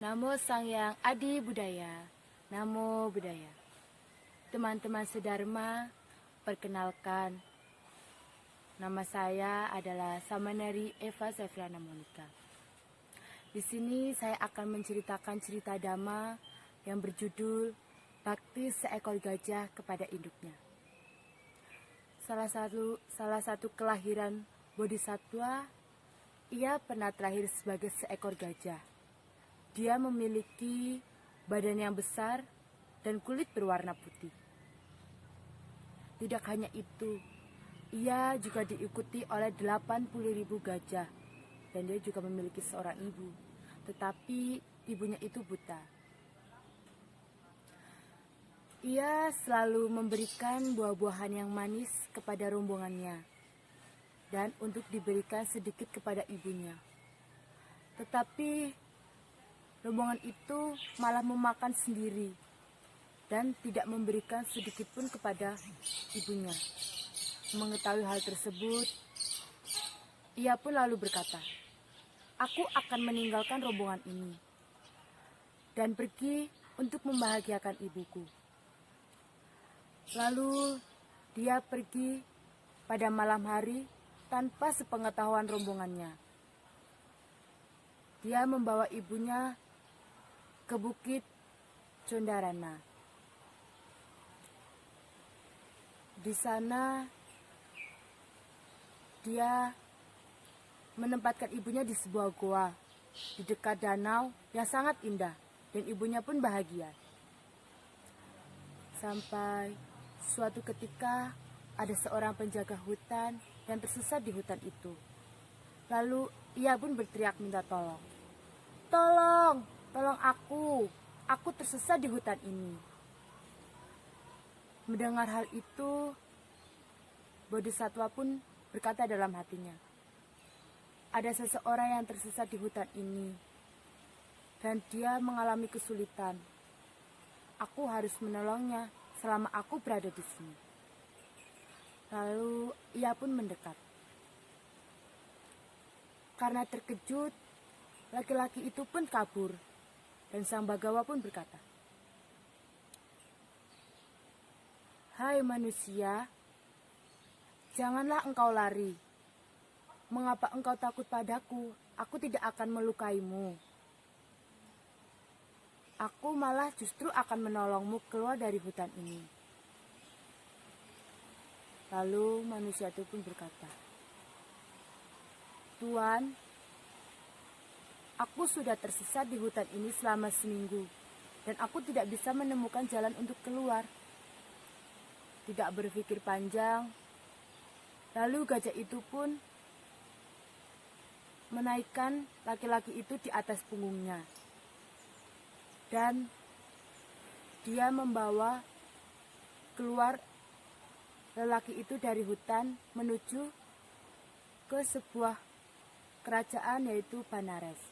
Namo Sang Hyang Adi Budaya, Namo Budaya. Teman-teman sedharma, perkenalkan, nama saya adalah Samaneri Eva Sefriana Monica. Di sini saya akan menceritakan cerita Dhamma yang berjudul Bakti Seekor Gajah kepada Induknya. Salah satu kelahiran Bodhisattva, ia pernah terlahir sebagai seekor gajah. Dia memiliki badan yang besar dan kulit berwarna putih. Tidak hanya itu, ia juga diikuti oleh 80.000 gajah dan dia juga memiliki seorang ibu, tetapi ibunya itu buta. Ia selalu memberikan buah-buahan yang manis kepada rombongannya dan untuk diberikan sedikit kepada ibunya. Tetapi rombongan itu malah memakan sendiri dan tidak memberikan sedikit pun kepada ibunya. Mengetahui hal tersebut, ia pun lalu berkata, "Aku akan meninggalkan rombongan ini dan pergi untuk membahagiakan ibuku." Lalu dia pergi pada malam hari tanpa sepengetahuan rombongannya. Dia membawa ibunya ke Bukit Condarana. Di sana dia menempatkan ibunya di sebuah goa di dekat danau yang sangat indah dan ibunya pun bahagia. Sampai suatu ketika ada seorang penjaga hutan yang tersesat di hutan itu. Lalu ia pun berteriak minta tolong. "Tolong, tolong aku tersesat di hutan ini." Mendengar hal itu, Bodhisattva pun berkata dalam hatinya, "Ada seseorang yang tersesat di hutan ini, dan dia mengalami kesulitan. Aku harus menolongnya selama aku berada di sini." Lalu ia pun mendekat. Karena terkejut, laki-laki itu pun kabur, dan Sang Bagawa pun berkata, "Hai manusia, janganlah engkau lari. Mengapa engkau takut padaku? Aku tidak akan melukaimu. Aku malah justru akan menolongmu keluar dari hutan ini." Lalu manusia itu pun berkata, "Tuan, aku sudah tersesat di hutan ini selama seminggu, dan aku tidak bisa menemukan jalan untuk keluar." Tidak berpikir panjang, lalu gajah itu pun menaikkan laki-laki itu di atas punggungnya. Dan dia membawa keluar lelaki itu dari hutan menuju ke sebuah kerajaan yaitu Banaras.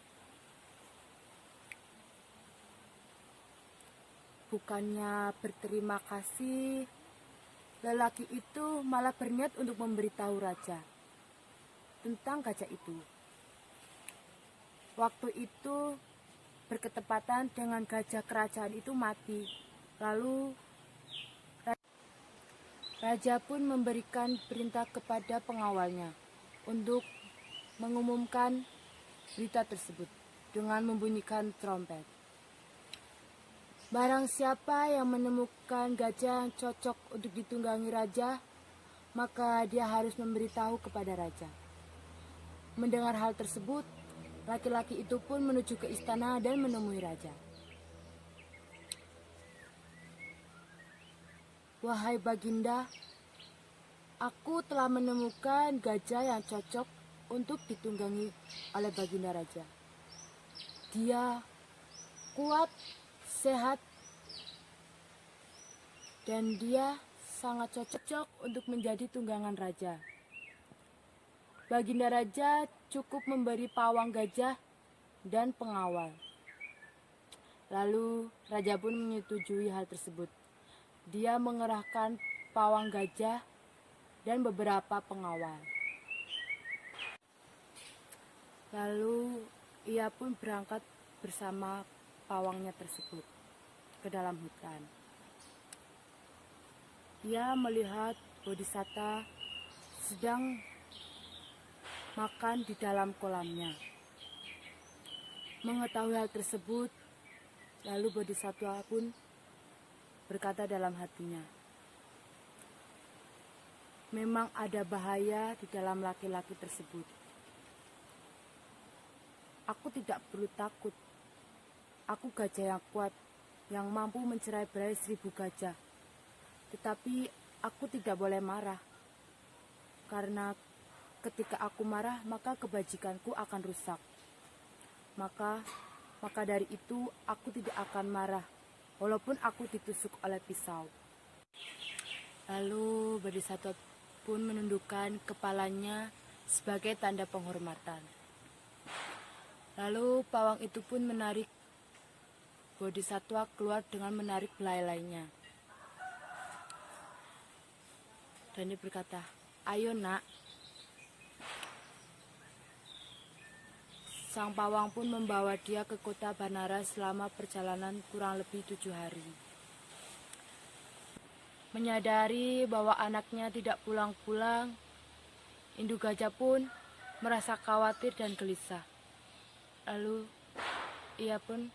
Bukannya berterima kasih, lelaki itu malah berniat untuk memberitahu raja tentang gajah itu. Waktu itu berketepatan dengan gajah kerajaan itu mati. Lalu raja pun memberikan perintah kepada pengawalnya untuk mengumumkan berita tersebut dengan membunyikan trompet. Barang siapa yang menemukan gajah yang cocok untuk ditunggangi raja, maka dia harus memberitahu kepada raja. Mendengar hal tersebut, laki-laki itu pun menuju ke istana dan menemui raja. "Wahai Baginda, aku telah menemukan gajah yang cocok untuk ditunggangi oleh Baginda Raja. Dia kuat, sehat, dan dia sangat cocok untuk menjadi tunggangan raja. Baginda Raja cukup memberi pawang gajah dan pengawal." Lalu raja pun menyetujui hal tersebut. Dia mengerahkan pawang gajah dan beberapa pengawal. Lalu ia pun berangkat bersama pawangnya tersebut ke dalam hutan. Ia melihat Bodhisatta sedang makan di dalam kolamnya. Mengetahui hal tersebut, lalu Bodhisattva pun berkata dalam hatinya, memang ada bahaya di dalam laki-laki tersebut. Aku tidak perlu takut. Aku gajah yang kuat, yang mampu mencerai-berai 1000 gajah. Tetapi aku tidak boleh marah, karena ketika aku marah, maka kebajikanku akan rusak. Maka dari itu aku tidak akan marah, walaupun aku ditusuk oleh pisau. Lalu Bodhisattva pun menundukkan kepalanya sebagai tanda penghormatan. Lalu pawang itu pun menarik Bodhisattva keluar dengan menarik belalainya. Dan dia berkata, ayo nak. Sang pawang pun membawa dia ke kota Banaras selama perjalanan kurang lebih 7 hari. Menyadari bahwa anaknya tidak pulang-pulang, induk gajah pun merasa khawatir dan gelisah. Lalu ia pun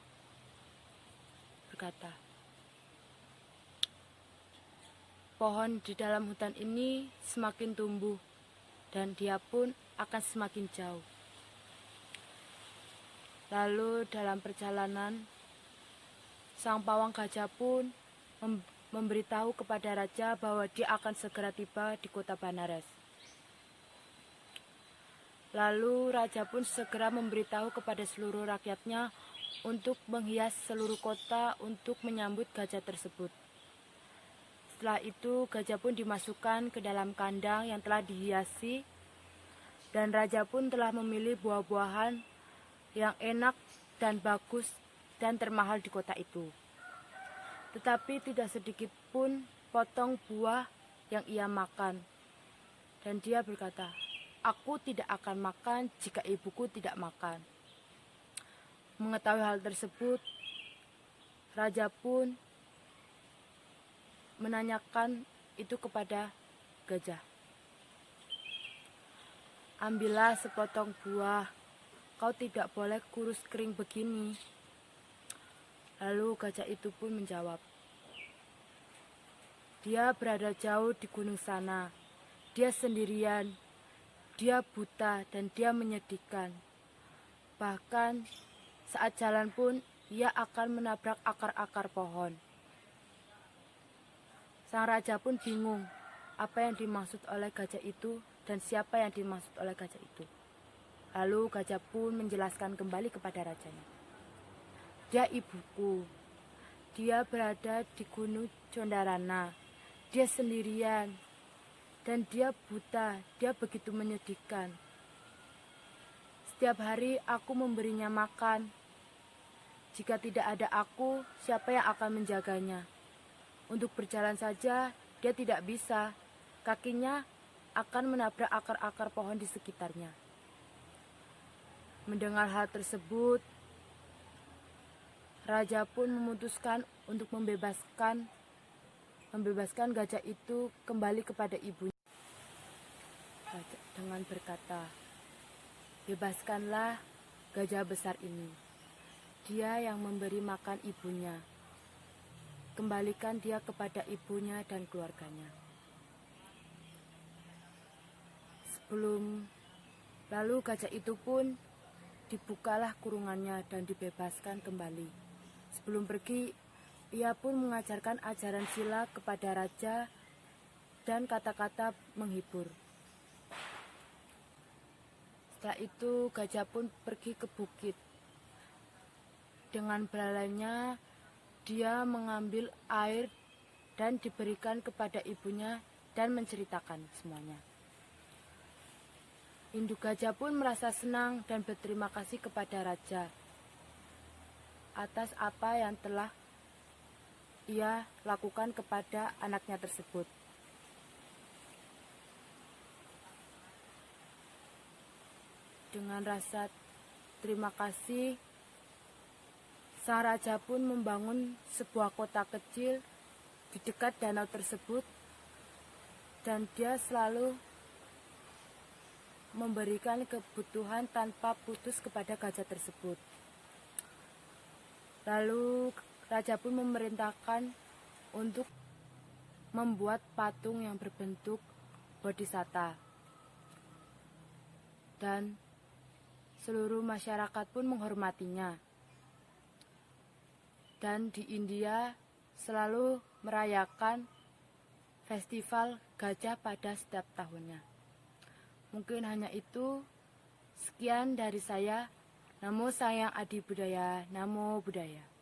berkata, pohon di dalam hutan ini semakin tumbuh dan dia pun akan semakin jauh. Lalu dalam perjalanan, sang pawang gajah pun memberitahu kepada raja bahwa dia akan segera tiba di kota Banaras. Lalu raja pun segera memberitahu kepada seluruh rakyatnya untuk menghias seluruh kota untuk menyambut gajah tersebut. Setelah itu gajah pun dimasukkan ke dalam kandang yang telah dihiasi, dan raja pun telah memilih buah-buahan yang enak dan bagus dan termahal di kota itu. Tetapi tidak sedikit pun potong buah yang ia makan. Dan dia berkata, aku tidak akan makan jika ibuku tidak makan. Mengetahui hal tersebut, raja pun menanyakan itu kepada gajah. Ambillah sepotong buah, kau tidak boleh kurus kering begini. Lalu gajah itu pun menjawab, dia berada jauh di gunung sana, dia sendirian, dia buta dan dia menyedihkan. Bahkan saat jalan pun ia akan menabrak akar-akar pohon. Sang raja pun bingung apa yang dimaksud oleh gajah itu dan siapa yang dimaksud oleh gajah itu. Lalu gajah pun menjelaskan kembali kepada rajanya. Dia ibuku, dia berada di gunung Jondarana, dia sendirian, dan dia buta, dia begitu menyedihkan. Setiap hari aku memberinya makan. Jika tidak ada aku, siapa yang akan menjaganya? Untuk berjalan saja, dia tidak bisa. Kakinya akan menabrak akar-akar pohon di sekitarnya. Mendengar hal tersebut, raja pun memutuskan untuk membebaskan gajah itu kembali kepada ibunya. Raja dengan berkata, bebaskanlah gajah besar ini. Dia yang memberi makan ibunya. Kembalikan dia kepada ibunya dan keluarganya. Lalu gajah itu pun dibukalah kurungannya dan dibebaskan kembali. Sebelum pergi, ia pun mengajarkan ajaran sila kepada raja dan kata-kata menghibur. Setelah itu gajah pun pergi ke bukit. Dengan belalainya, dia mengambil air dan diberikan kepada ibunya dan menceritakan semuanya. Induk gajah pun merasa senang dan berterima kasih kepada raja atas apa yang telah ia lakukan kepada anaknya tersebut. dengan rasa terima kasih, sang raja pun membangun sebuah kota kecil di dekat danau tersebut, dan dia selalu memberikan kebutuhan tanpa putus kepada gajah tersebut. Lalu raja pun memerintahkan untuk membuat patung yang berbentuk bodhisatta, dan seluruh masyarakat pun menghormatinya. Dan di India selalu merayakan festival gajah pada setiap tahunnya. Mungkin hanya itu. Sekian dari saya. Namo Sayang Adi Budaya. Namo Buddhaya.